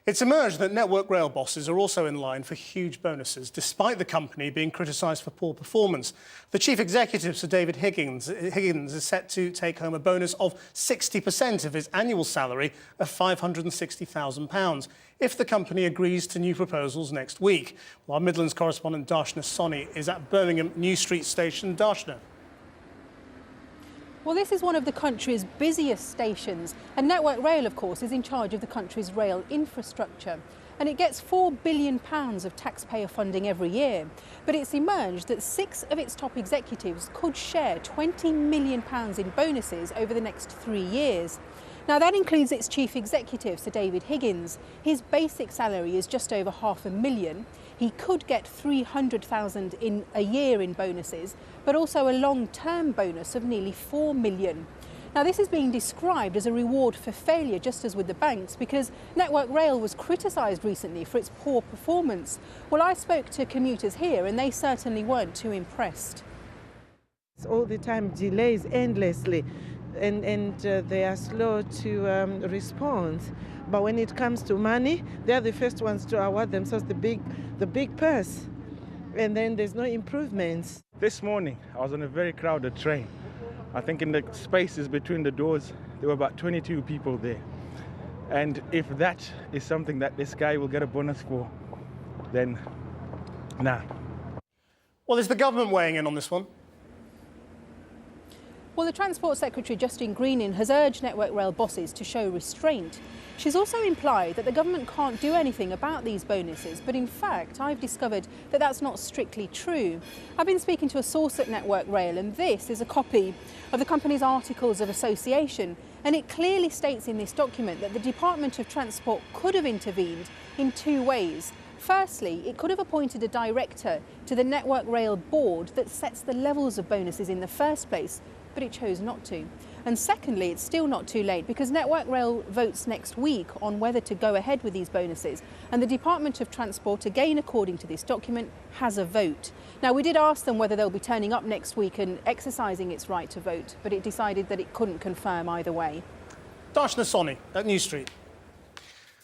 It's emerged that Network Rail bosses are also in line for huge bonuses, despite the company being criticised for poor performance. The chief executive, Sir David Higgins, is set to take home a bonus of 60% of his annual salary of £560,000 if the company agrees to new proposals next week. Well, our Midlands correspondent Darshna Soni is at Birmingham New Street Station. Darshna. Well, this is one of the country's busiest stations, and Network Rail, of course, is in charge of the country's rail infrastructure. And it gets £4 billion of taxpayer funding every year. But it's emerged that 6 of its top executives could share £20 million in bonuses over the next 3 years. Now, that includes its chief executive, Sir David Higgins. His basic salary is just over £500,000. He could get £300,000 in a year in bonuses, but also a long-term bonus of nearly £4 million. Now, this is being described as a reward for failure, just as with the banks, because Network Rail was criticised recently for its poor performance. Well, I spoke to commuters here, and they certainly weren't too impressed. All the time delays endlessly, and they are slow to respond. But when it comes to money, they are the first ones to award themselves the big purse, and then there's no improvements. This morning, I was on a very crowded train. I think in the spaces between the doors, there were about 22 people there. And if that is something that this guy will get a bonus for, then nah. Well, is the government weighing in on this one? Well, the Transport Secretary, Justine Greening, has urged Network Rail bosses to show restraint. She's also implied that the government can't do anything about these bonuses, but in fact, I've discovered that that's not strictly true. I've been speaking to a source at Network Rail, and this is a copy of the company's Articles of Association, and it clearly states in this document that the Department of Transport could have intervened in 2 ways. Firstly, it could have appointed a director to the Network Rail board that sets the levels of bonuses in the first place, but it chose not to. And secondly, it's still not too late because Network Rail votes next week on whether to go ahead with these bonuses. And the Department of Transport, again according to this document, has a vote. Now, we did ask them whether they'll be turning up next week and exercising its right to vote, but it decided that it couldn't confirm either way. Darshna Soni at New Street.